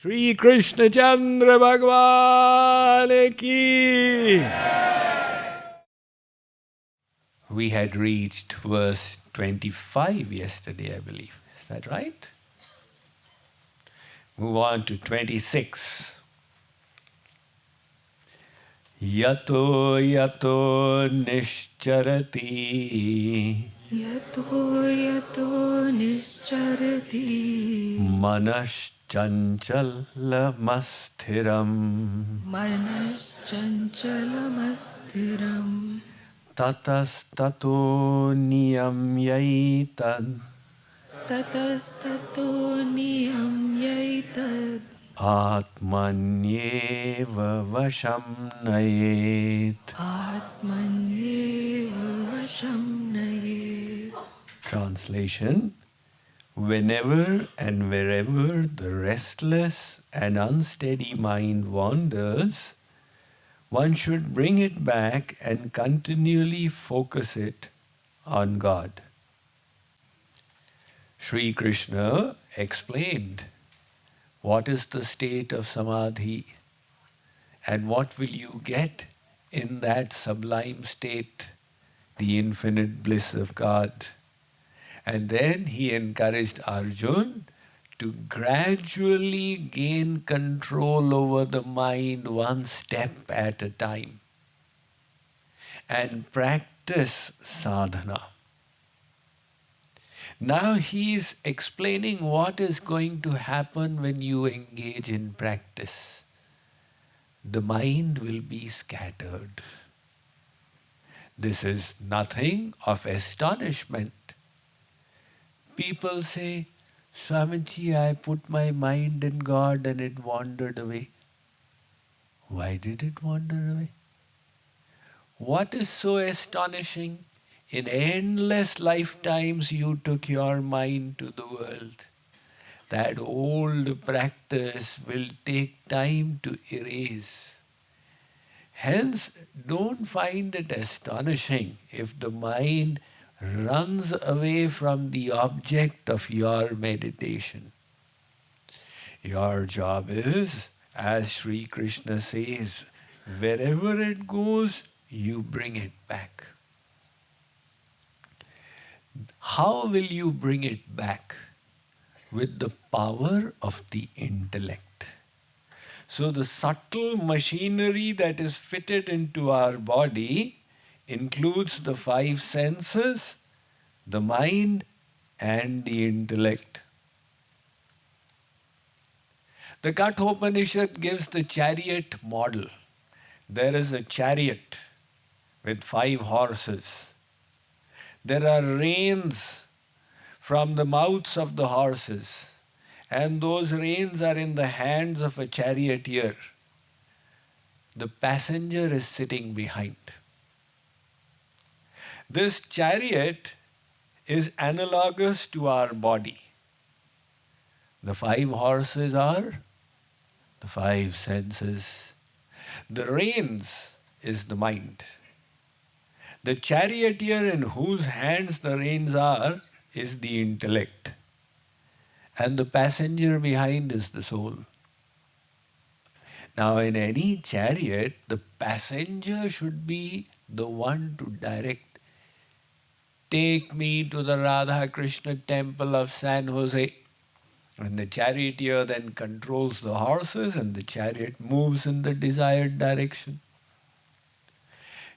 Shri Krishna Chandra Bhagwan ki. We had reached verse 25 yesterday, I believe. Is that right? Move on to 26. Yato yato nischarati Yato yato nischarati manaschanchalamastiram manaschanchalamastiram tatastato niyamyaitad tatastato niyamyaitad atmanyeva vasham nayet. atmanyeva vasham nayet. Translation: whenever and wherever the restless and unsteady mind wanders, one should bring it back and continually focus it on God. Sri Krishna explained what is the state of samadhi and what will you get in that sublime state, the infinite bliss of God. And then he encouraged Arjun to gradually gain control over the mind one step at a time and practice sadhana. Now he is explaining what is going to happen when you engage in practice. The mind will be scattered. This is nothing of astonishment. People say, Swamiji, I put my mind in God and it wandered away. Why did it wander away? What is so astonishing? In endless lifetimes you took your mind to the world. That old practice will take time to erase. Hence, don't find it astonishing if the mind runs away from the object of your meditation. Your job is, as Sri Krishna says, wherever it goes, you bring it back. How will you bring it back? With the power of the intellect. So the subtle machinery that is fitted into our body includes the five senses, the mind, and the intellect. The Kathopanishad gives the chariot model. There is a chariot with 5 horses. There are reins from the mouths of the horses, and those reins are in the hands of a charioteer. The passenger is sitting behind. This chariot is analogous to our body. The 5 horses are the 5 senses. The reins is the mind. The charioteer in whose hands the reins are is the intellect. And the passenger behind is the soul. Now in any chariot, the passenger should be the one to direct. Take me to the Radha Krishna temple of San Jose. And the charioteer then controls the horses and the chariot moves in the desired direction.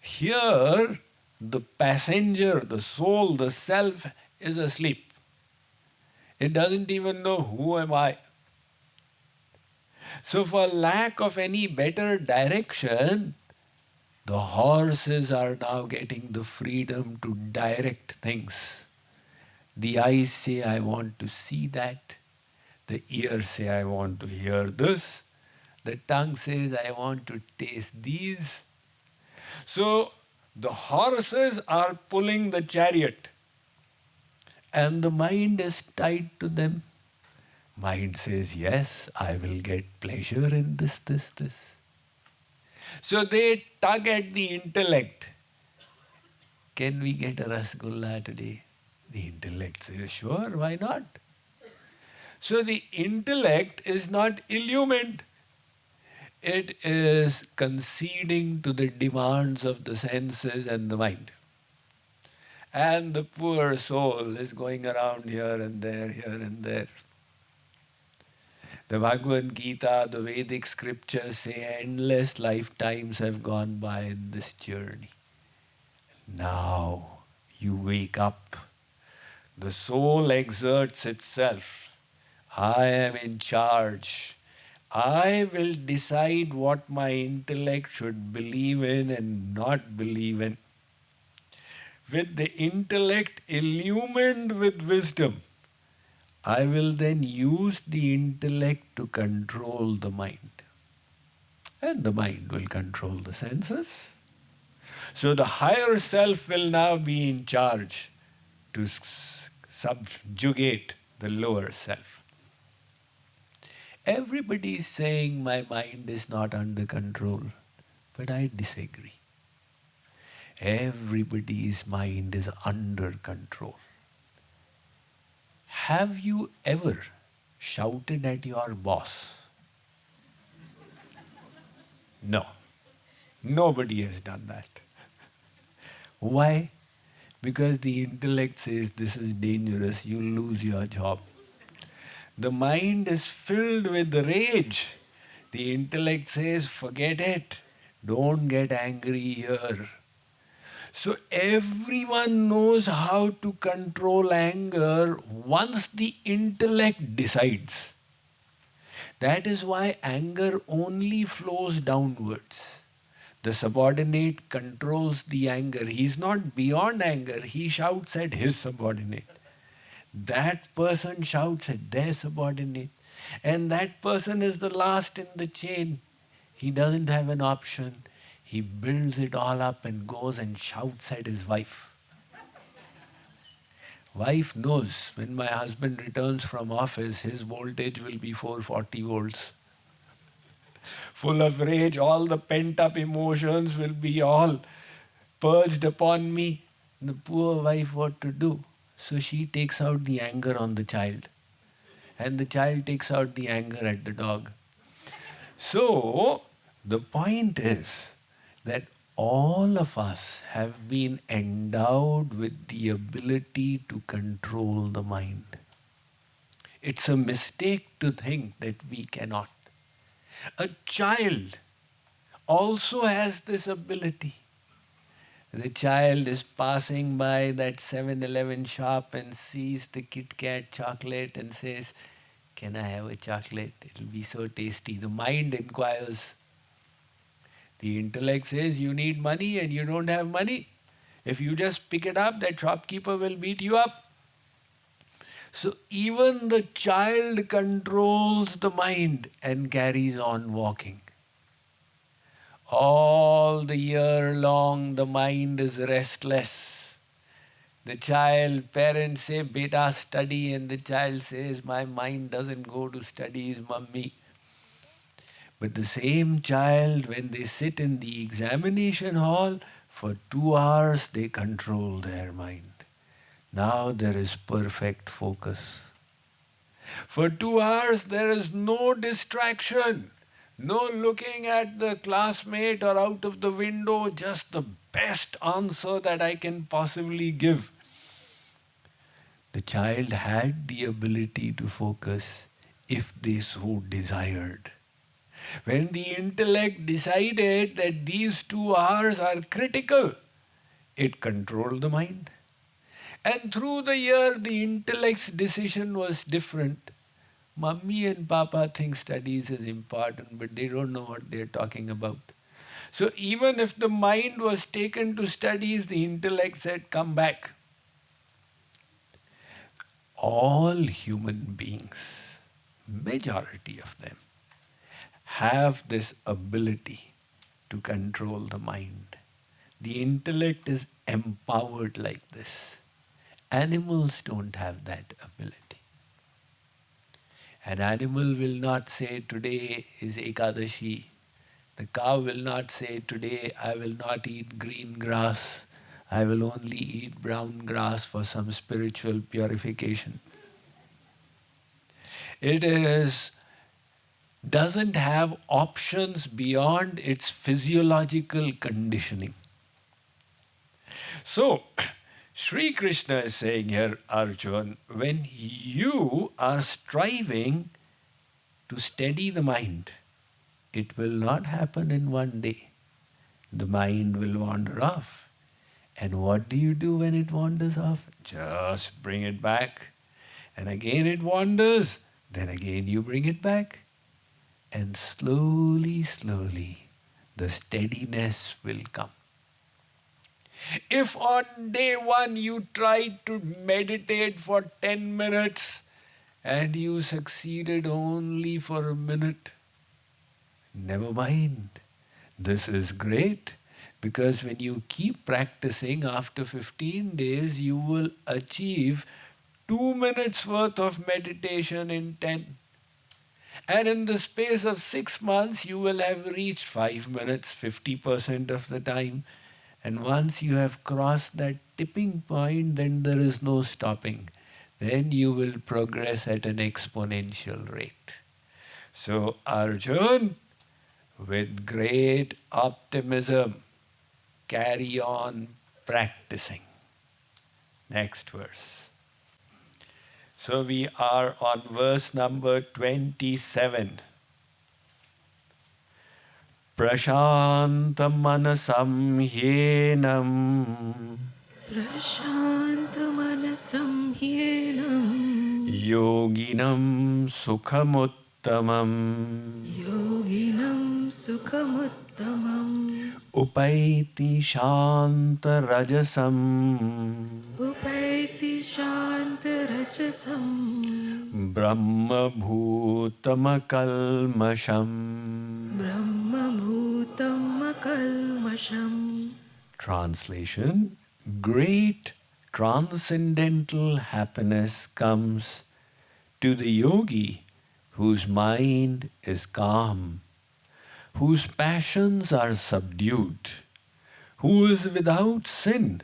Here, the passenger, the soul, the self is asleep. It doesn't even know who am I. So for lack of any better direction, the horses are now getting the freedom to direct things. The eyes say, I want to see that. The ears say, I want to hear this. The tongue says, I want to taste these. So the horses are pulling the chariot and the mind is tied to them. Mind says, yes, I will get pleasure in this. So they tug at the intellect. Can we get a rasgulla today? The intellect says, sure, why not? So the intellect is not illumined. It is conceding to the demands of the senses and the mind. And the poor soul is going around here and there, here and there. The Bhagavad Gita, the Vedic scriptures say endless lifetimes have gone by in this journey. Now you wake up. The soul exerts itself. I am in charge. I will decide what my intellect should believe in and not believe in. With the intellect illumined with wisdom, I will then use the intellect to control the mind. And the mind will control the senses. So the higher self will now be in charge to subjugate the lower self. Everybody is saying my mind is not under control, but I disagree. Everybody's mind is under control. Have you ever shouted at your boss? No. Nobody has done that. Why? Because the intellect says this is dangerous, you'll lose your job. The mind is filled with rage. The intellect says, forget it. Don't get angry here. So everyone knows how to control anger once the intellect decides. That is why anger only flows downwards. The subordinate controls the anger. He's not beyond anger. He shouts at his subordinate. That person shouts at their subordinate. And that person is the last in the chain. He doesn't have an option. He builds it all up and goes and shouts at his wife. Wife knows when my husband returns from office, his voltage will be 440 volts. Full of rage, all the pent up emotions will be all purged upon me. The poor wife, what to do? So she takes out the anger on the child, and the child takes out the anger at the dog. So, the point is that all of us have been endowed with the ability to control the mind. It's a mistake to think that we cannot. A child also has this ability. The child is passing by that 7-Eleven shop and sees the Kit Kat chocolate and says, can I have a chocolate? It'll be so tasty. The mind inquires. The intellect says, you need money and you don't have money. If you just pick it up, that shopkeeper will beat you up. So even the child controls the mind and carries on walking. All the year long, the mind is restless. The child, parents say, beta, study, and the child says, my mind doesn't go to studies, mummy. But the same child, when they sit in the examination hall, for 2 hours they control their mind. Now there is perfect focus. For 2 hours there is no distraction. No looking at the classmate or out of the window, just the best answer that I can possibly give. The child had the ability to focus if they so desired. When the intellect decided that these 2 hours are critical, it controlled the mind. And through the year, the intellect's decision was different. Mummy and Papa think studies is important, but they don't know what they're talking about. So even if the mind was taken to studies, the intellect said, come back. All human beings, majority of them, have this ability to control the mind. The intellect is empowered like this. Animals don't have that ability. An animal will not say, today is Ekadashi. The cow will not say, today I will not eat green grass. I will only eat brown grass for some spiritual purification. It doesn't have options beyond its physiological conditioning. So, Sri Krishna is saying here, Arjun, when you are striving to steady the mind, it will not happen in one day. The mind will wander off. And what do you do when it wanders off? Just bring it back. And again it wanders. Then again you bring it back. And slowly, slowly, the steadiness will come. If on day one you tried to meditate for 10 minutes and you succeeded only for a minute, never mind. This is great, because when you keep practicing, after 15 days you will achieve 2 minutes worth of meditation in 10. And in the space of 6 months you will have reached 5 minutes 50% of the time. And once you have crossed that tipping point, then there is no stopping. Then you will progress at an exponential rate. So Arjun, with great optimism, carry on practicing. Next verse. So we are on verse number 27. Prashantamanasam hyenam Prashantamanasam hyenam yoginam sukhamuttamam yoginam sukhamuttamam upaiti shanta rajasam upaiti shantarajasam brahma bhutamakalmasham. brahma bhutam akalmasham. Translation: great transcendental happiness comes to the yogi whose mind is calm, whose passions are subdued, who is without sin,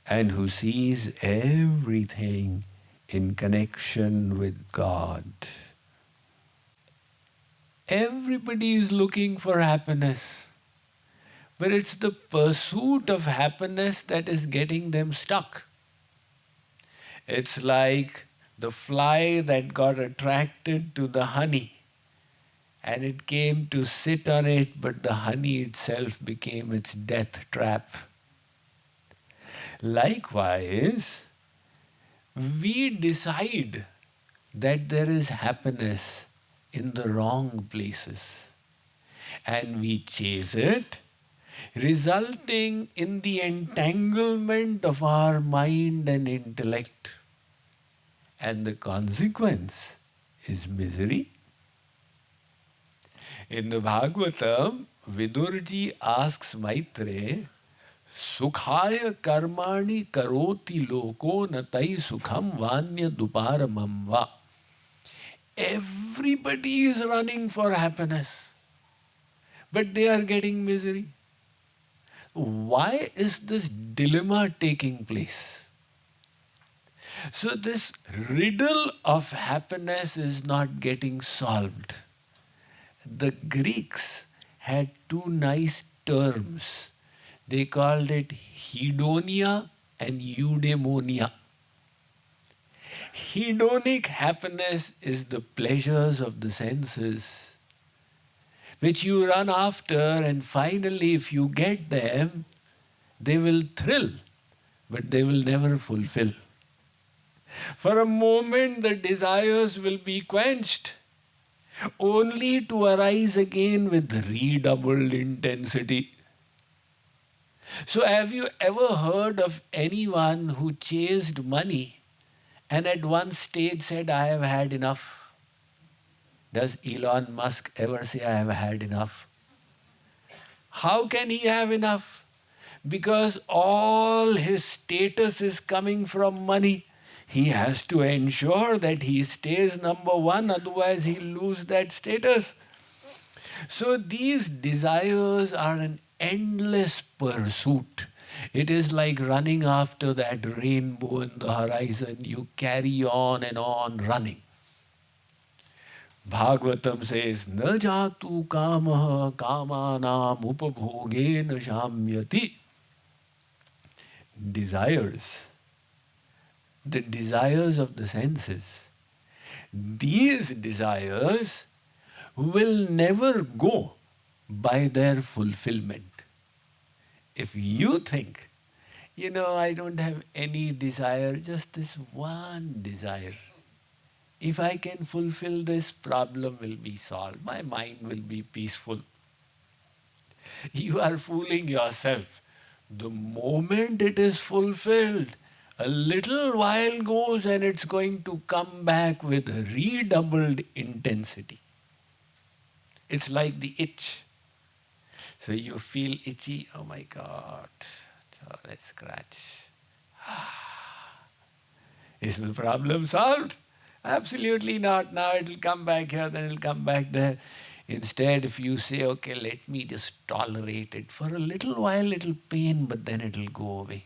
and who sees everything in connection with God. Everybody is looking for happiness, but it's the pursuit of happiness that is getting them stuck. It's like the fly that got attracted to the honey and it came to sit on it, but the honey itself became its death trap. Likewise, we decide that there is happiness in the wrong places and we chase it, resulting in the entanglement of our mind and intellect. And the consequence is misery. In the Bhagavatam, Vidurji asks Maitreya, Sukhaya karmani karoti loko natai sukham vanya duparamam va. Everybody is running for happiness, but they are getting misery. Why is this dilemma taking place? So this riddle of happiness is not getting solved. The Greeks had two nice terms. They called it hedonia and eudaimonia. Hedonic happiness is the pleasures of the senses, which you run after, and finally if you get them, they will thrill, but they will never fulfill. For a moment the desires will be quenched, only to arise again with redoubled intensity. So have you ever heard of anyone who chased money and at one stage said, I have had enough? Does Elon Musk ever say, I have had enough? How can he have enough? Because all his status is coming from money. He has to ensure that he stays number one, otherwise he'll lose that status. So these desires are an endless pursuit. It is like running after that rainbow in the horizon. You carry on and on running. Bhagavatam says, na jatu kamaha kamanam upabhogena shamyati. Desires, the desires of the senses, these desires will never go by their fulfillment. If you think, I don't have any desire, just this one desire. If I can fulfill this, problem will be solved. My mind will be peaceful. You are fooling yourself. The moment it is fulfilled, a little while goes and it's going to come back with redoubled intensity. It's like the itch. So you feel itchy, oh my God, so let's scratch. Is the problem solved? Absolutely not. Now it will come back here, then it will come back there. Instead, if you say, okay, let me just tolerate it for a little while, it'll pain, but then it'll go away.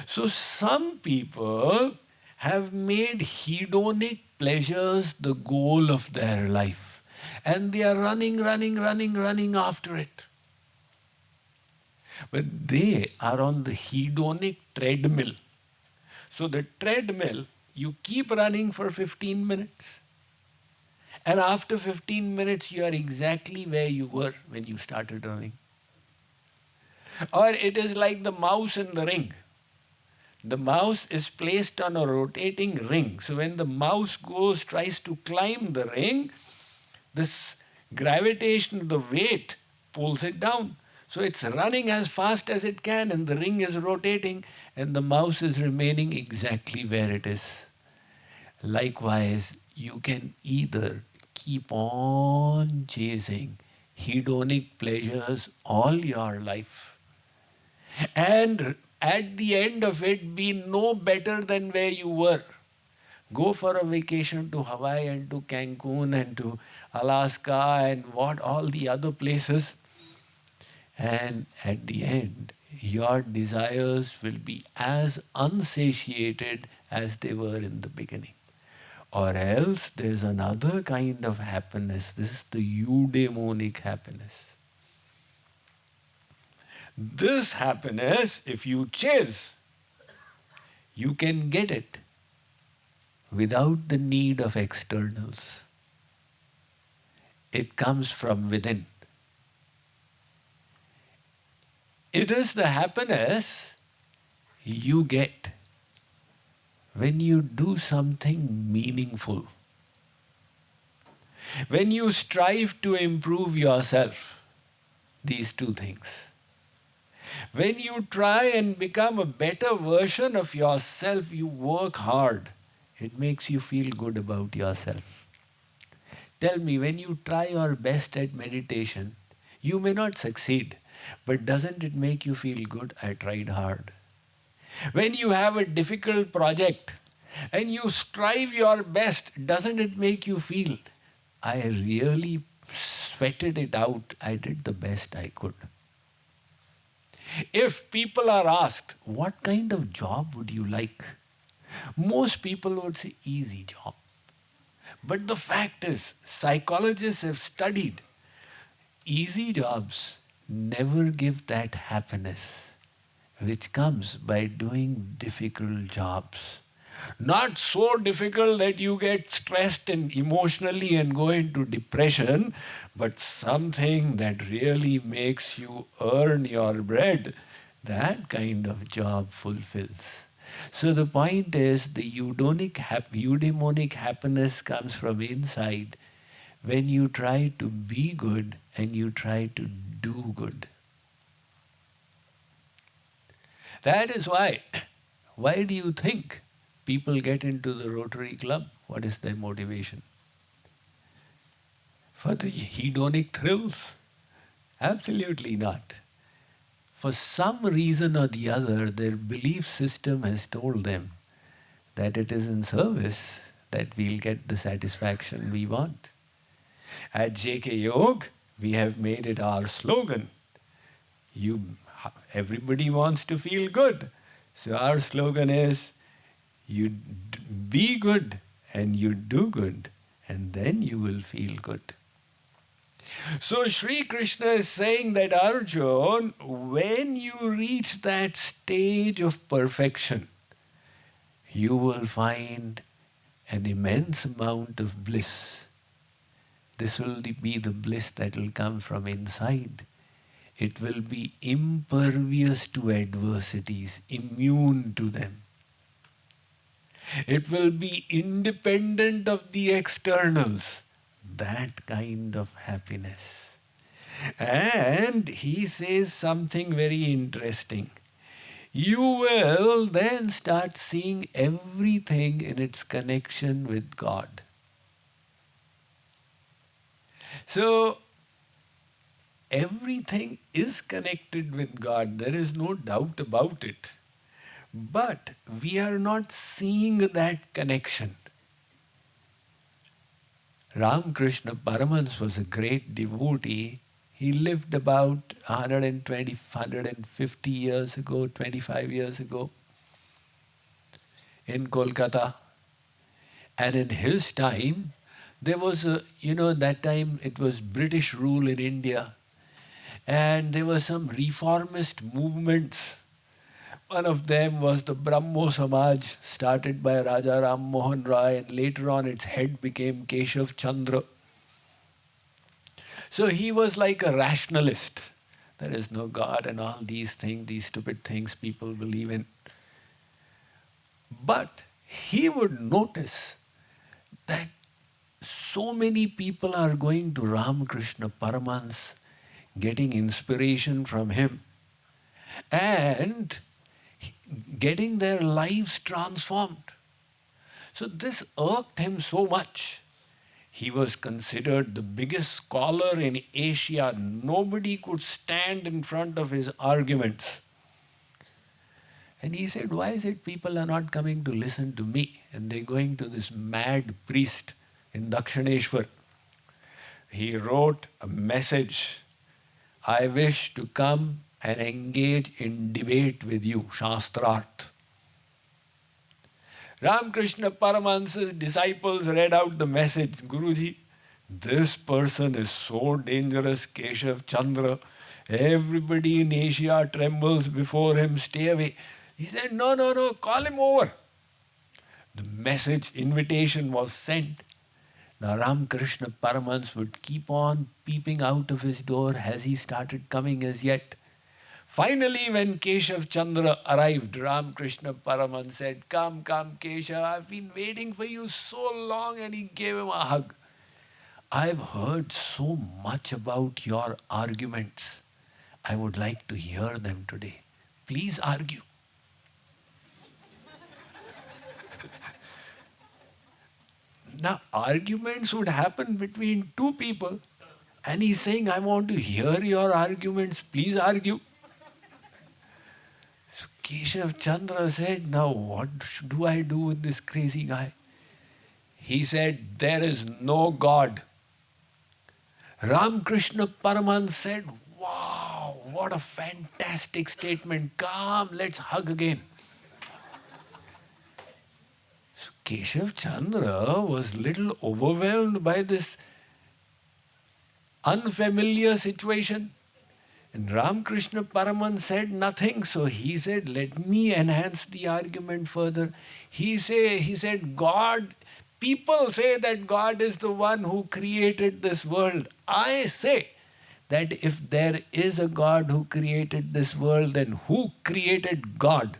So some people have made hedonic pleasures the goal of their life. And they are running after it. But they are on the hedonic treadmill. So the treadmill, you keep running for 15 minutes. And after 15 minutes, you are exactly where you were when you started running. Or it is like the mouse in the ring. The mouse is placed on a rotating ring. So when the mouse tries to climb the ring, this gravitation, the weight, pulls it down. So it's running as fast as it can and the ring is rotating and the mouse is remaining exactly where it is. Likewise, you can either keep on chasing hedonic pleasures all your life and at the end of it be no better than where you were. Go for a vacation to Hawaii and to Cancun and to Alaska and all the other places. And at the end, your desires will be as unsatiated as they were in the beginning. Or else there's another kind of happiness. This is the eudaimonic happiness. This happiness, if you chase, you can get it without the need of externals. It comes from within. It is the happiness you get when you do something meaningful. When you strive to improve yourself, these two things. When you try and become a better version of yourself, you work hard. It makes you feel good about yourself. Tell me, when you try your best at meditation, you may not succeed, but doesn't it make you feel good? I tried hard. When you have a difficult project and you strive your best, doesn't it make you feel, I really sweated it out, I did the best I could? If people are asked, what kind of job would you like? Most people would say, easy job. But the fact is, psychologists have studied, easy jobs never give that happiness which comes by doing difficult jobs. Not so difficult that you get stressed and emotionally and go into depression, but something that really makes you earn your bread. That kind of job fulfills. So the point is, the eudaimonic happiness comes from inside when you try to be good and you try to do good. That is why do you think people get into the Rotary Club? What is their motivation? For the hedonic thrills? Absolutely not. For some reason or the other, their belief system has told them that it is in service that we'll get the satisfaction we want. At JK Yog, we have made it our slogan. Everybody wants to feel good. So our slogan is, you be good and you do good and then you will feel good. So Sri Krishna is saying that Arjun, when you reach that stage of perfection, you will find an immense amount of bliss. This will be the bliss that will come from inside. It will be impervious to adversities, immune to them. It will be independent of the externals. That kind of happiness. And he says something very interesting. You will then start seeing everything in its connection with God. So, everything is connected with God. There is no doubt about it. But we are not seeing that connection. Ramakrishna Paramahansa was a great devotee. He lived about 120, 150 years ago, 25 years ago in Kolkata. And in his time, there was that time it was British rule in India. And there were some reformist movements. One of them was the Brahmo Samaj, started by Raja Ram Mohan Rai, and later on its head became Keshav Chandra. So he was like a rationalist. There is no God and all these things, these stupid things people believe in. But he would notice that so many people are going to Ramakrishna Paramahansa, getting inspiration from him, and getting their lives transformed. So this irked him so much. He was considered the biggest scholar in Asia. Nobody could stand in front of his arguments. And he said, why is it people are not coming to listen to me? And they're going to this mad priest in Dakshineshwar. He wrote a message. I wish to come and engage in debate with you, Shastrarth. Ramakrishna Paramahansa's disciples read out the message, Guruji, this person is so dangerous, Keshav Chandra. Everybody in Asia trembles before him, stay away. He said, no, call him over. The message, invitation was sent. Now Ramakrishna Paramahansa would keep on peeping out of his door. Has he started coming as yet? Finally, when Keshav Chandra arrived, Ramakrishna Paramahansa said, come, Keshav, I've been waiting for you so long, and he gave him a hug. I've heard so much about your arguments. I would like to hear them today. Please argue. Now, arguments would happen between two people, and he's saying, I want to hear your arguments, please argue. So Keshav Chandra said, now what do I do with this crazy guy? He said, there is no God. Ramakrishna Paramahansa said, wow, what a fantastic statement. Come, let's hug again. So Keshav Chandra was little overwhelmed by this unfamiliar situation. And Ramakrishna Paramahansa said nothing. So he said, let me enhance the argument further. He said, God, people say that God is the one who created this world. I say that if there is a God who created this world, then who created God?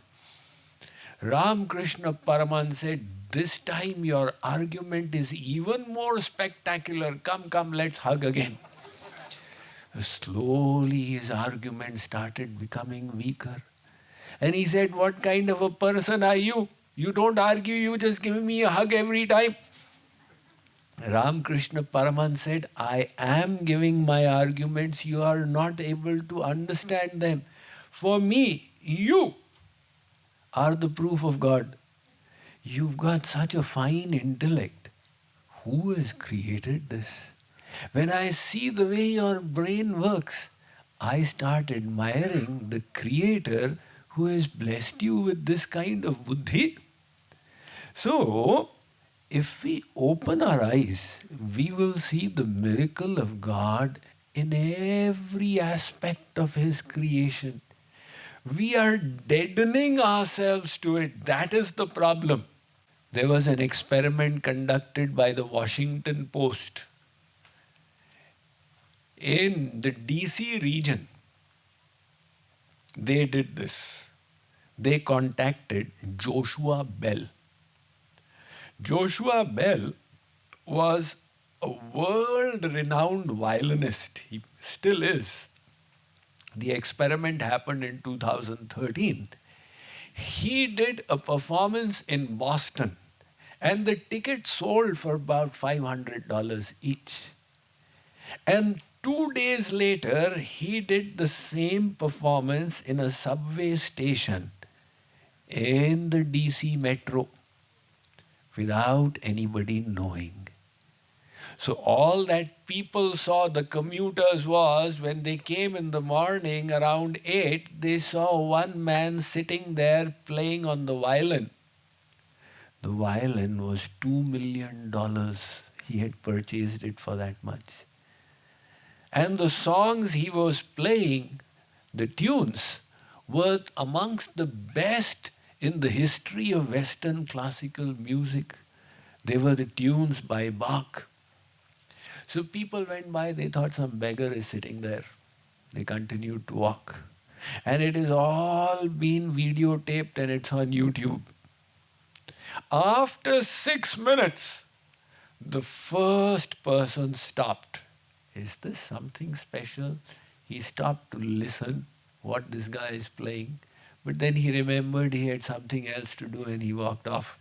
Ramakrishna Paramahansa said, this time your argument is even more spectacular. Come, let's hug again. Slowly his argument started becoming weaker. And he said, what kind of a person are you? You don't argue, you just give me a hug every time. Ramakrishna Paramahansa said, I am giving my arguments, you are not able to understand them. For me, you are the proof of God. You've got such a fine intellect. Who has created this? When I see the way your brain works, I start admiring the Creator who has blessed you with this kind of buddhi. So, if we open our eyes, we will see the miracle of God in every aspect of His creation. We are deadening ourselves to it. That is the problem. There was an experiment conducted by the Washington Post in the DC region. They did this. They contacted Joshua Bell. Joshua Bell was a world-renowned violinist. He still is. The experiment happened in 2013. He did a performance in Boston, and the tickets sold for about $500 each. And 2 days later, he did the same performance in a subway station in the DC metro without anybody knowing. So all that people saw, the commuters, was when they came in the morning around 8, they saw one man sitting there playing on the violin. The violin was $2 million. He had purchased it for that much. And the songs he was playing, the tunes, were amongst the best in the history of Western classical music. They were the tunes by Bach. So people went by, they thought some beggar is sitting there. They continued to walk. And it is all been videotaped and it's on YouTube. After 6 minutes, the first person stopped. Is this something special? He stopped to listen what this guy is playing. But then he remembered he had something else to do and he walked off.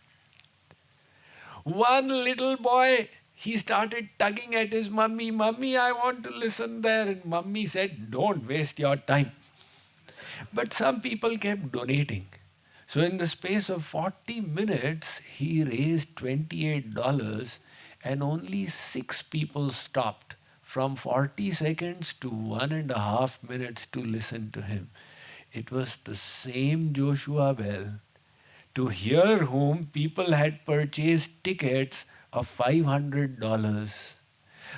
One little boy, he started tugging at his mummy. Mummy, I want to listen there. And mummy said, don't waste your time. But some people kept donating. So in the space of 40 minutes, he raised $28 and only 6 people stopped from 40 seconds to 1.5 minutes to listen to him. It was the same Joshua Bell, to hear whom people had purchased tickets of $500.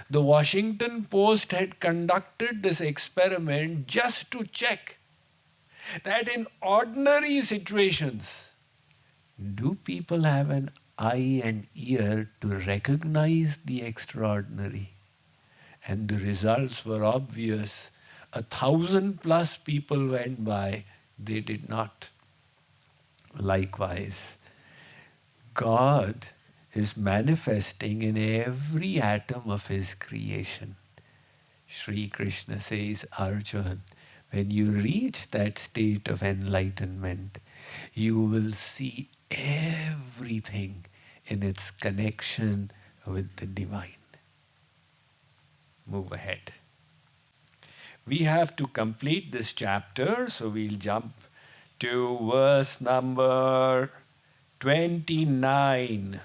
The Washington Post had conducted this experiment just to check that in ordinary situations, do people have an eye and ear to recognize the extraordinary? And the results were obvious. 1,000+ people went by, they did not. Likewise, God is manifesting in every atom of His creation. Sri Krishna says, Arjun, when you reach that state of enlightenment, you will see everything in its connection with the divine. Move ahead. We have to complete this chapter, so we'll jump to verse number 29.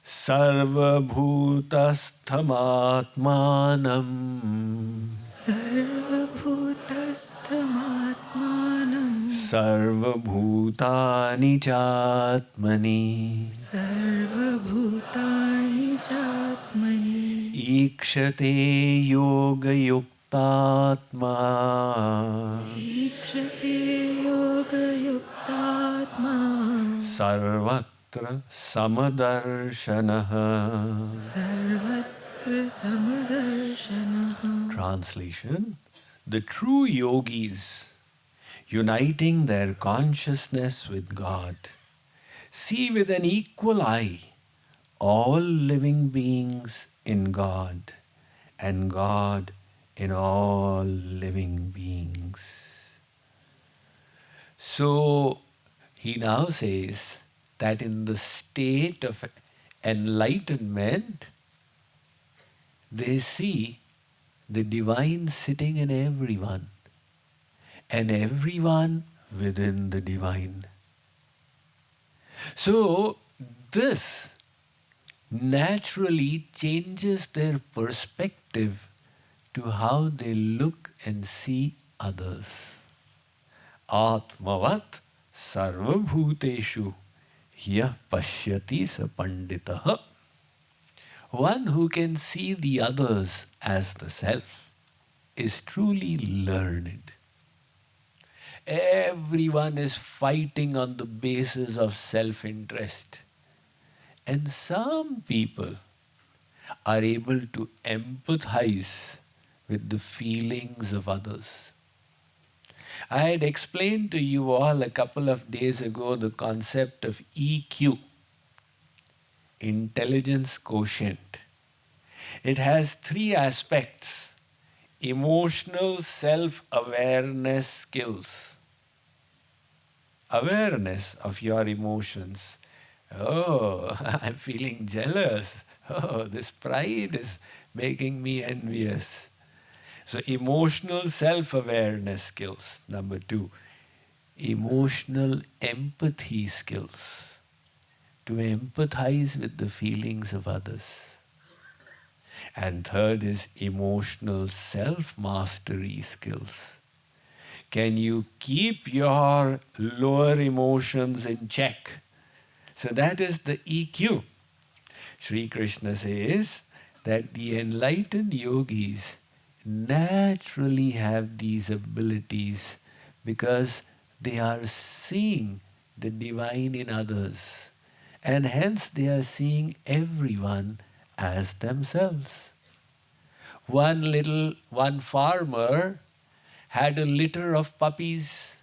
Sarvabhutasthamaatmanam Sarvabhutasthamaatmanam Sarvabhutani Chatmani Sarvabhutani Chatmani Ikshate Yoga Yuktatma Ikshate Yoga Yuktatma Sarvatra Samadarshanaha. Sarvatra Samadarshanaha. Translation: the true yogis, uniting their consciousness with God, see with an equal eye all living beings in God and God in all living beings. So he now says that in the state of enlightenment, they see the divine sitting in everyone and everyone within the divine. So this naturally changes their perspective to how they look and see others. Atmavat sarvabhuteshu Yah pashyati sa panditaha. One who can see the others as the self is truly learned. Everyone is fighting on the basis of self-interest. And some people are able to empathize with the feelings of others. I had explained to you all a couple of days ago the concept of EQ, intelligence quotient. It has three aspects: emotional self-awareness skills, awareness of your emotions. Oh, I'm feeling jealous. Oh, this pride is making me envious. So emotional self-awareness skills. Number two, emotional empathy skills. To empathize with the feelings of others. And third is emotional self-mastery skills. Can you keep your lower emotions in check? So that is the EQ. Sri Krishna says that the enlightened yogis naturally have these abilities because they are seeing the divine in others, and hence they are seeing everyone as themselves. One farmer had a litter of puppies,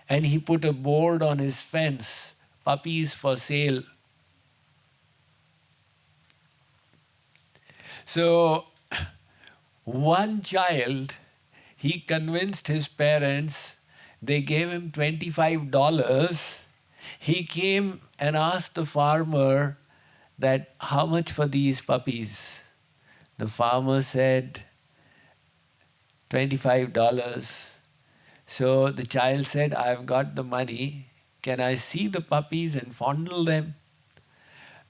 and he put a board on his fence, puppies for sale. So one child, he convinced his parents, they gave him $25. He came and asked the farmer that how much for these puppies? The farmer said, $25. So the child said, I've got the money. Can I see the puppies and fondle them?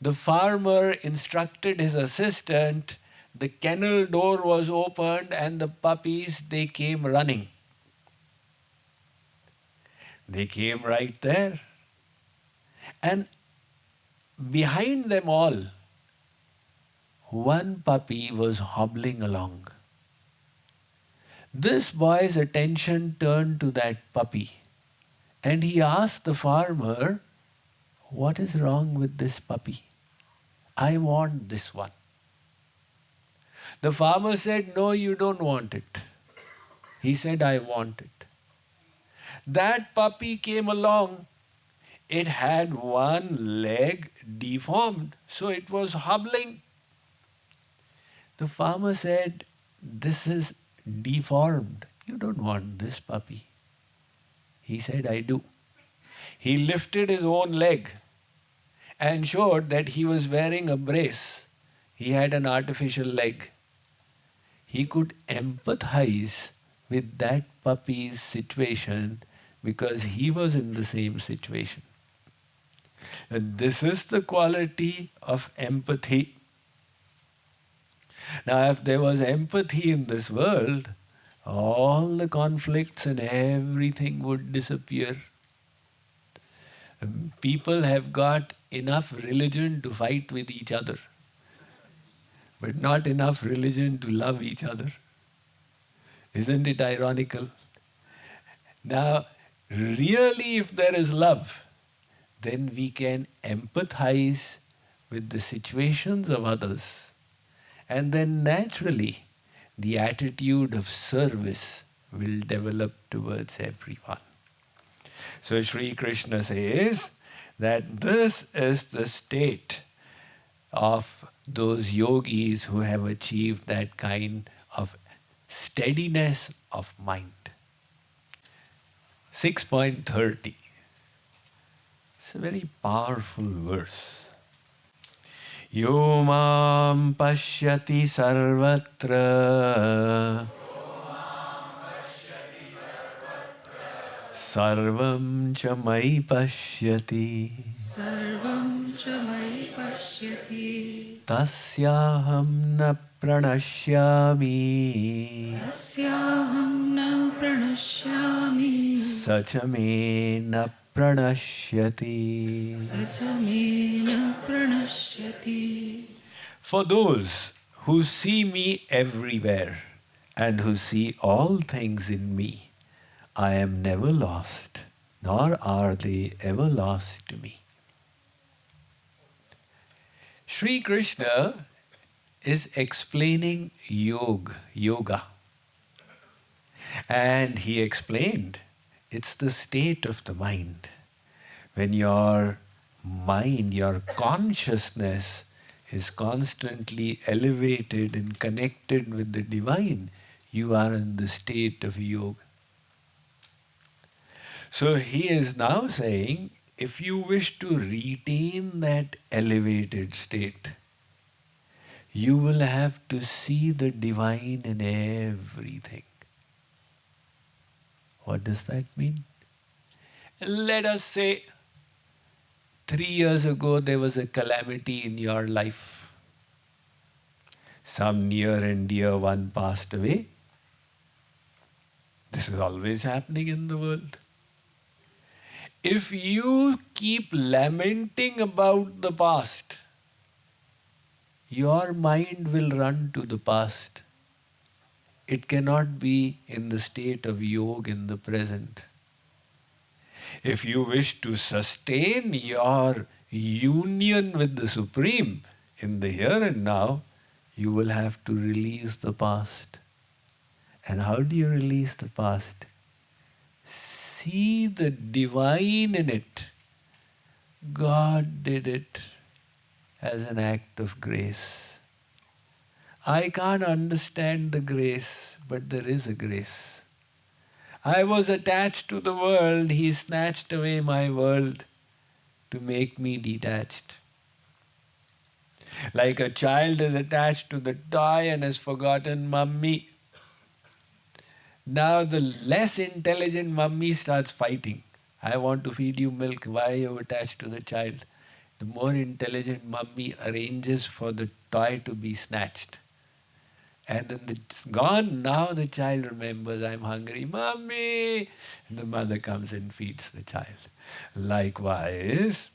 The farmer instructed his assistant, the kennel door was opened and the puppies, they came running. They came right there. And behind them all, one puppy was hobbling along. This boy's attention turned to that puppy, and he asked the farmer, what is wrong with this puppy? I want this one. The farmer said, no, you don't want it. He said, I want it. That puppy came along. It had one leg deformed, so it was hobbling. The farmer said, this is deformed. You don't want this puppy. He said, I do. He lifted his own leg and showed that he was wearing a brace. He had an artificial leg. He could empathize with that puppy's situation because he was in the same situation. And this is the quality of empathy. Now, if there was empathy in this world, all the conflicts and everything would disappear. People have got enough religion to fight with each other, but not enough religion to love each other. Isn't it ironical? Now, really, if there is love, then we can empathize with the situations of others. And then naturally, the attitude of service will develop towards everyone. So Sri Krishna says that this is the state of those yogis who have achieved that kind of steadiness of mind. 6.30. It's a very powerful verse. Yo mam pashyati sarvatra sarvam cha mai pashyati Sarvam cha mai pashyati tasyaham na pranashyami tasyaham na pranashyami sacha me na pranashyati. Sajamena pranashyati. For those who see me everywhere and who see all things in me, I am never lost, nor are they ever lost to me. Sri Krishna is explaining yoga. And he explained it's the state of the mind. When your mind, your consciousness is constantly elevated and connected with the divine, you are in the state of yoga. So he is now saying, if you wish to retain that elevated state, you will have to see the divine in everything. What does that mean? Let us say 3 years ago there was a calamity in your life. Some near and dear one passed away. This is always happening in the world. If you keep lamenting about the past, your mind will run to the past. It cannot be in the state of yoga in the present. If you wish to sustain your union with the Supreme in the here and now, you will have to release the past. And how do you release the past? See the divine in it. God did it as an act of grace. I can't understand the grace, but there is a grace. I was attached to the world, He snatched away my world to make me detached. Like a child is attached to the toy and has forgotten mummy. Now the less intelligent mummy starts fighting. I want to feed you milk. Why are you attached to the child? The more intelligent mummy arranges for the toy to be snatched. And then it's gone. Now the child remembers, I'm hungry, mummy. And the mother comes and feeds the child. Likewise,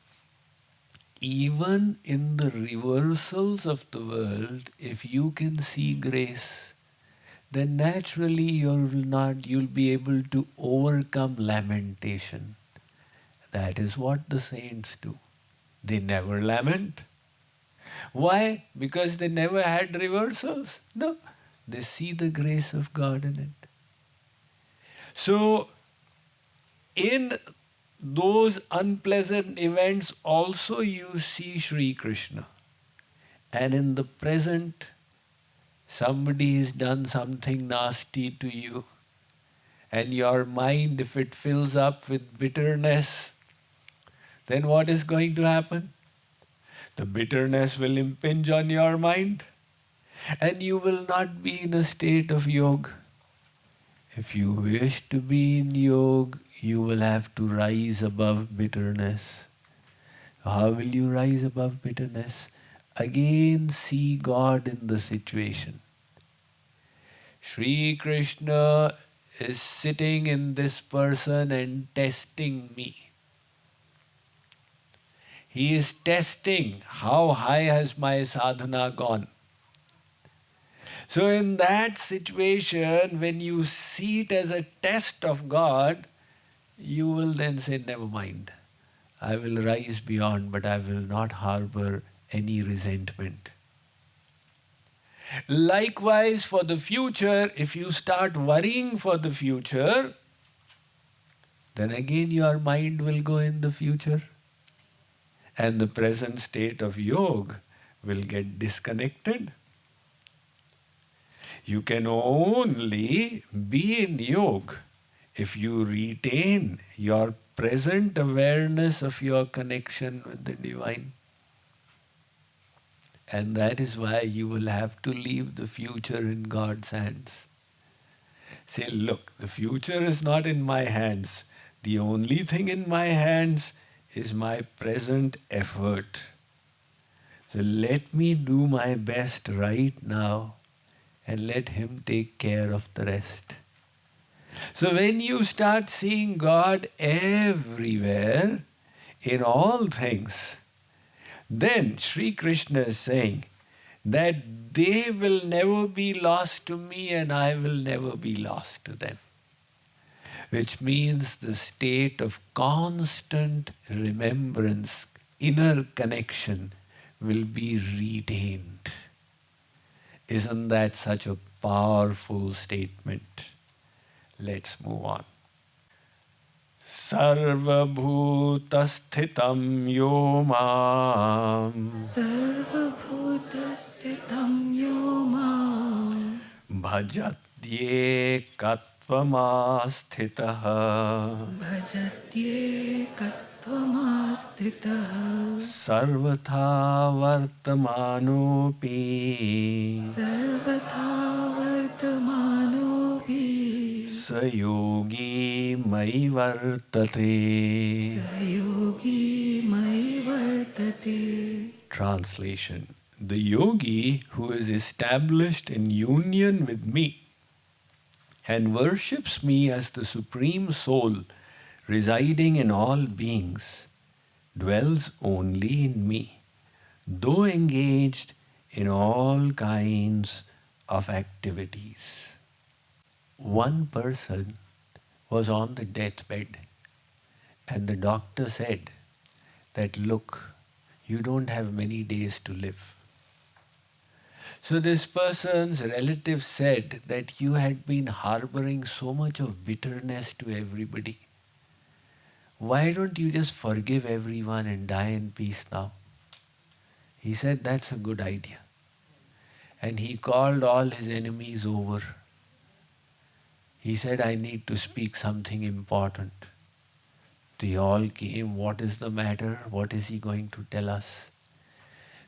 even in the reversals of the world, if you can see grace, then naturally you'll be able to overcome lamentation. That is what the saints do. They never lament. Why? Because they never had reversals? No. They see the grace of God in it. So, in those unpleasant events also you see Sri Krishna. And in the present, somebody has done something nasty to you. And your mind, if it fills up with bitterness, then what is going to happen? The bitterness will impinge on your mind. And you will not be in a state of yoga. If you wish to be in yoga, you will have to rise above bitterness. How will you rise above bitterness? Again, see God in the situation. Sri Krishna is sitting in this person and testing me. He is testing how high has my sadhana gone. So in that situation, when you see it as a test of God, you will then say, never mind. I will rise beyond, but I will not harbor any resentment. Likewise, for the future, if you start worrying for the future, then again your mind will go in the future. And the present state of yoga will get disconnected. You can only be in yoga if you retain your present awareness of your connection with the divine. And that is why you will have to leave the future in God's hands. Say, look, the future is not in my hands. The only thing in my hands is my present effort. So let me do my best right now and let Him take care of the rest. So when you start seeing God everywhere, in all things, then Sri Krishna is saying that they will never be lost to me and I will never be lost to them. Which means the state of constant remembrance, inner connection will be retained. Isn't that such a powerful statement? Let's move on. Sarvabhutasthhitam yo mam Sarvabhutasthitham yo mam bhajatyekatvamasthitah bhajatyekattvamastitah sarvatha vartamanopi sarvatha vartamanopi sayogi mai vartate. sayogi mai vartate. Translation: the yogi who is established in union with me and worships me as the Supreme Soul residing in all beings dwells only in me, though engaged in all kinds of activities. One person was on the deathbed and the doctor said that, look, you don't have many days to live. So this person's relative said that you had been harboring so much of bitterness to everybody. Why don't you just forgive everyone and die in peace now? He said that's a good idea. And he called all his enemies over. He said, I need to speak something important. They all came, what is the matter? What is he going to tell us?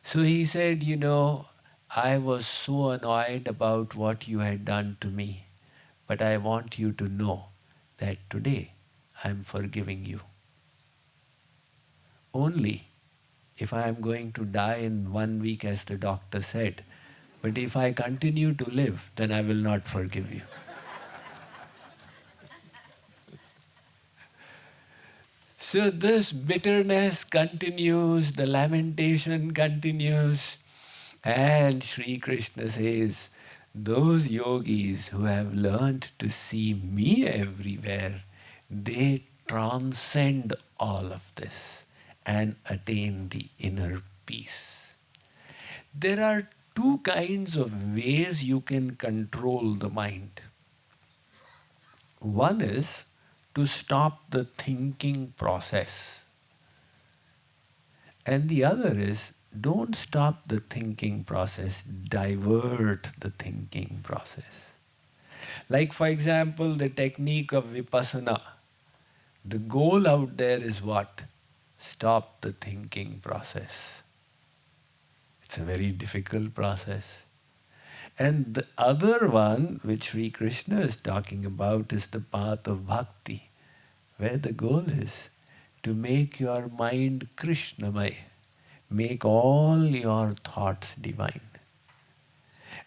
So he said, I was so annoyed about what you had done to me, but I want you to know that today I am forgiving you. Only if I am going to die in 1 week, as the doctor said, but if I continue to live, then I will not forgive you. So this bitterness continues, the lamentation continues, and Sri Krishna says, those yogis who have learned to see me everywhere, they transcend all of this and attain the inner peace. There are two kinds of ways you can control the mind. One is to stop the thinking process. And the other is, don't stop the thinking process, divert the thinking process. Like, for example, the technique of vipassana. The goal out there is what? Stop the thinking process. It's a very difficult process. And the other one, which Sri Krishna is talking about, is the path of bhakti, where the goal is to make your mind Krishnamay, make all your thoughts divine.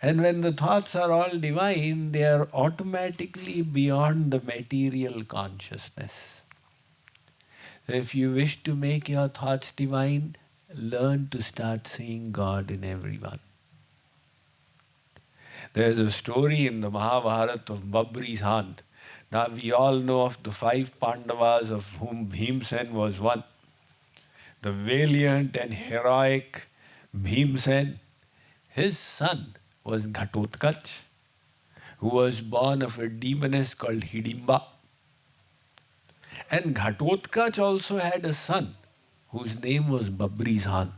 And when the thoughts are all divine, they are automatically beyond the material consciousness. So if you wish to make your thoughts divine, learn to start seeing God in everyone. There is a story in the Mahabharata of Babri's hand. Now we all know of the 5 Pandavas, of whom Bhimsen was one. The valiant and heroic Bhimsen, his son was Ghatotkach, who was born of a demoness called Hidimba. And Ghatotkach also had a son whose name was Babrizhan.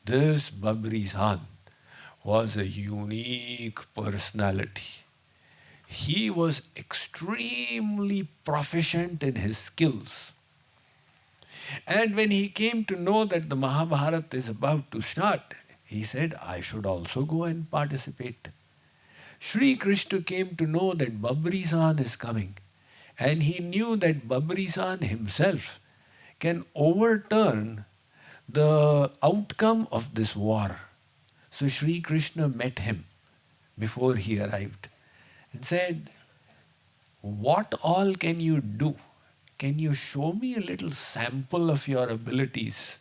This Babrizhan was a unique personality. He was extremely proficient in his skills. And when he came to know that the Mahabharata is about to start, he said, I should also go and participate. Sri Krishna came to know that Babrisan is coming, and he knew that Babrisan himself can overturn the outcome of this war. So Sri Krishna met him before he arrived and said, What all can you do? Can you show me a little sample of your abilities?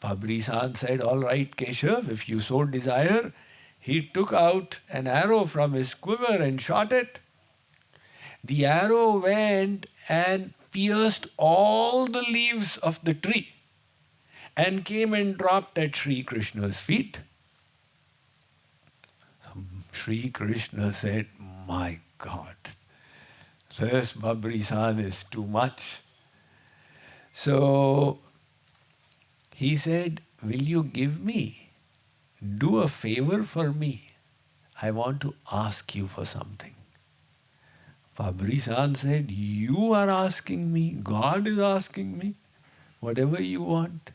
Babri-san said, all right, Keshav, if you so desire. He took out an arrow from his quiver and shot it. The arrow went and pierced all the leaves of the tree and came and dropped at Sri Krishna's feet. Sri Krishna said, my God, this Babri-san is too much. So he said, will you give me? Do a favor for me. I want to ask you for something. Babri-san said, you are asking me, God is asking me, whatever you want.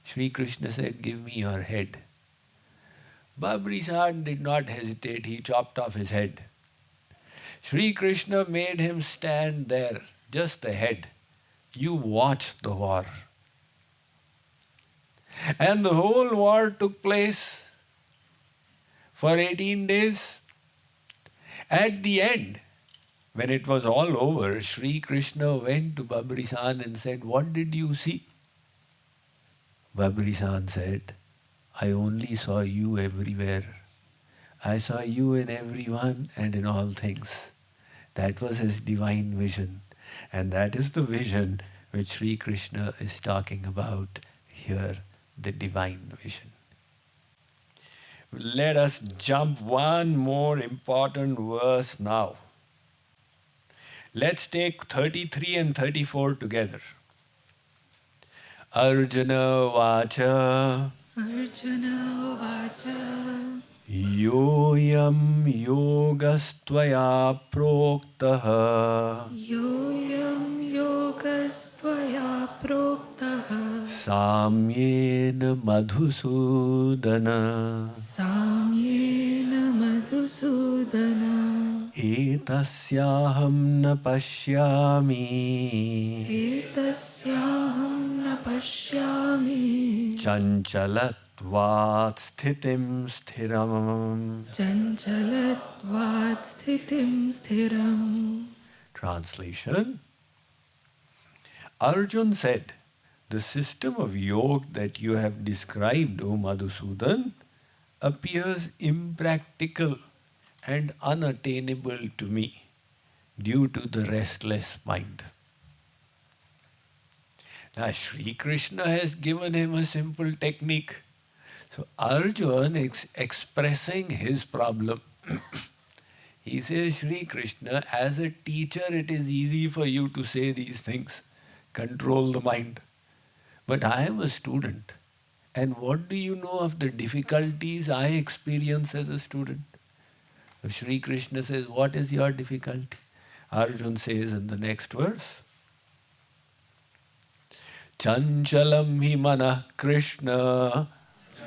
Sri Krishna said, give me your head. Babri-san did not hesitate, he chopped off his head. Sri Krishna made him stand there, just the head. You watch the war. And the whole war took place for 18 days. At the end, when it was all over, Sri Krishna went to Babri-san and said, what did you see? Babri-san said, I only saw you everywhere. I saw you in everyone and in all things. That was his divine vision. And that is the vision which Sri Krishna is talking about here, the divine vision. Let us jump one more important verse now. Let's take 33 and 34 together. Arjuna Vacha Arjuna Vacha Yoyam Yogastvaya Proktaha Yoyam Yogastvaya Proktaha Samyena Madhusudana Samyena Madhusudana Etasyaham na pashyami Etasyaham na pashyami Chanchalatvat sthitim sthiram. Chanchalatvat sthitim sthiram. Translation. Arjun said, the system of yoga that you have described, O Madhusudan, appears impractical and unattainable to me due to the restless mind. Now Sri Krishna has given him a simple technique. So Arjun is expressing his problem. He says, Sri Krishna, as a teacher it is easy for you to say these things. Control the mind. But I am a student. And what do you know of the difficulties I experience as a student? So Sri Krishna says, what is your difficulty? Arjun says in the next verse, Chanchalam hi manah Krishna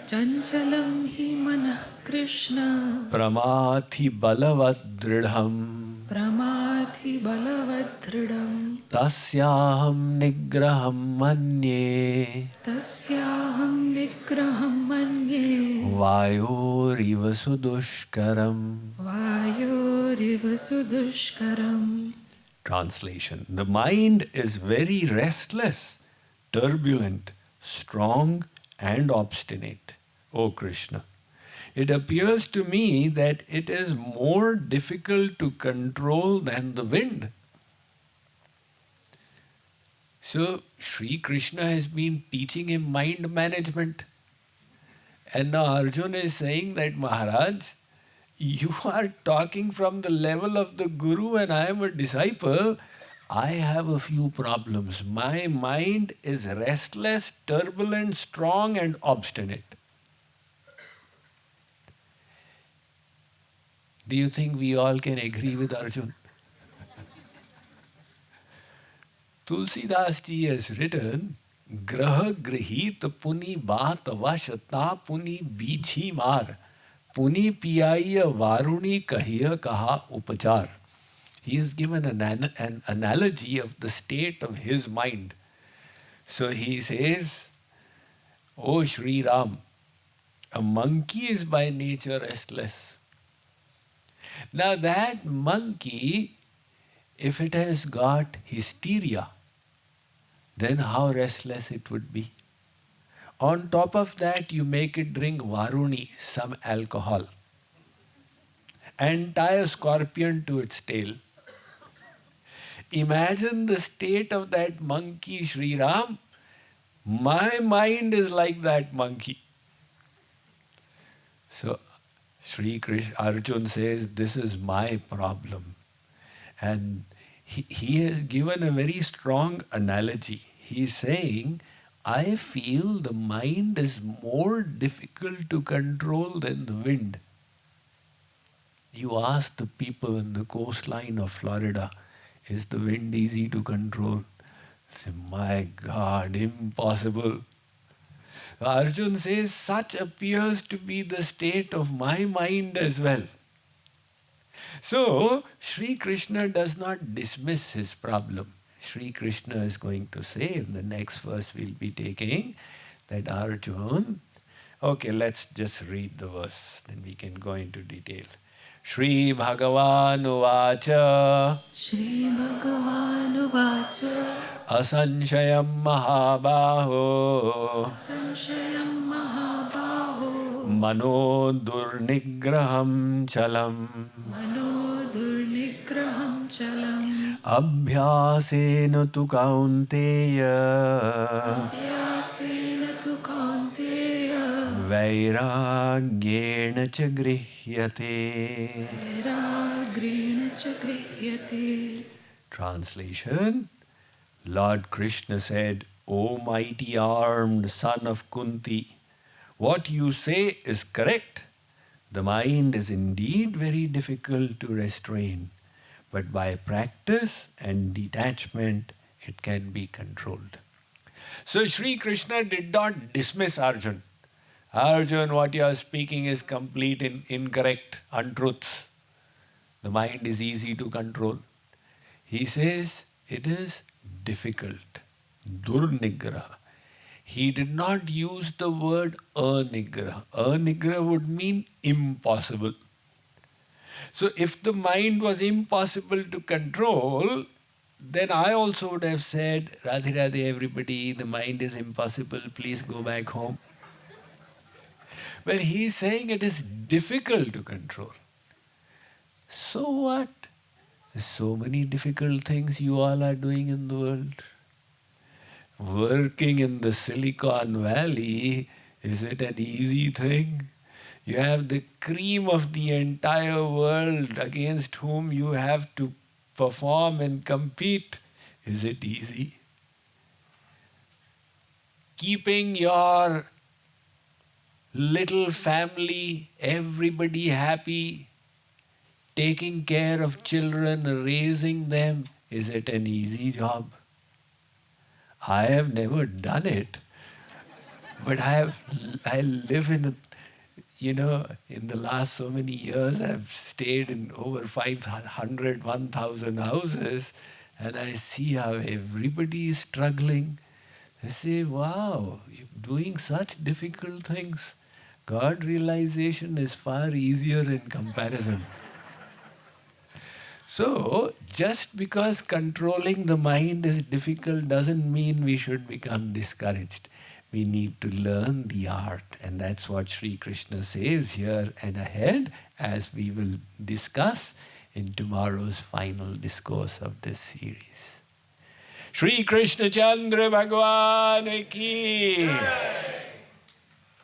Chanchalam hi manah Krishna Pramathi balavad dridham Pramathi balavadridam Tasyaham nigraham manye Tasyaham nigraham manye Vayoriva sudushkaram. Vayoriva sudushkaram. Translation. The mind is very restless, turbulent, strong and obstinate, O Krishna. It appears to me that it is more difficult to control than the wind. So Sri Krishna has been teaching him mind management. And now Arjun is saying that, Maharaj, you are talking from the level of the Guru and I am a disciple. I have a few problems. My mind is restless, turbulent, strong and obstinate. Do you think we all can agree with Arjun? Tulsidas ji has written, Graha grihit puni baat vashata puni bichi mar puni piyaiya varuni kahiya kaha upachar. He has given an analogy of the state of his mind. So he says, O Sri Ram, a monkey is by nature restless. Now that monkey if it has got hysteria, then how restless it would be. On top of that, you make it drink varuni, some alcohol, and tie a scorpion to its tail. Imagine the state of that monkey, Sri Ram. My mind is like that monkey. So Sri Krishna, Arjun says, this is my problem. And he has given a very strong analogy. He's saying, I feel the mind is more difficult to control than the wind. You ask the people in the coastline of Florida, is the wind easy to control? Say, my God, impossible. Arjun says, such appears to be the state of my mind as well. So, Sri Krishna does not dismiss his problem. Sri Krishna is going to say, in the next verse we'll be taking, that Arjun, okay, let's just read the verse, then we can go into detail. Shri Bhagavan Uvacha Shri Bhagavan Uvacha Asanshayam Mahabaho Sanshayam Mahabaho Mano Durnigraham Chalam Mano Durnigraham Chalam Abhyasena tu kaunteya Vyasena tu Kaunteya Vairagyena cha grihyate. Vairagrena cha grihyate. Translation: Lord Krishna said, O mighty armed son of Kunti, what you say is correct. The mind is indeed very difficult to restrain, but by practice and detachment it can be controlled. So Sri Krishna did not dismiss Arjun. Arjun, what you are speaking is complete incorrect, untruths. The mind is easy to control. He says it is difficult. Durnigraha. He did not use the word anigraha. Anigraha would mean impossible. So if the mind was impossible to control, then I also would have said, Radhe Radhe everybody, the mind is impossible, please go back home. Well, he's saying it is difficult to control. So what? There's so many difficult things you all are doing in the world. Working in the Silicon Valley, is it an easy thing? You have the cream of the entire world against whom you have to perform and compete. Is it easy? Keeping your little family, everybody happy, taking care of children, raising them, is it an easy job? I have never done it, but I live in, in the last so many years, I've stayed in over 500, 1,000 houses, and I see how everybody is struggling. I say, wow, you're doing such difficult things. God realization is far easier in comparison. So, just because controlling the mind is difficult doesn't mean we should become discouraged. We need to learn the art, and that's what Sri Krishna says here and ahead, as we will discuss in tomorrow's final discourse of this series. Shri Krishna Chandra Bhagwan ki!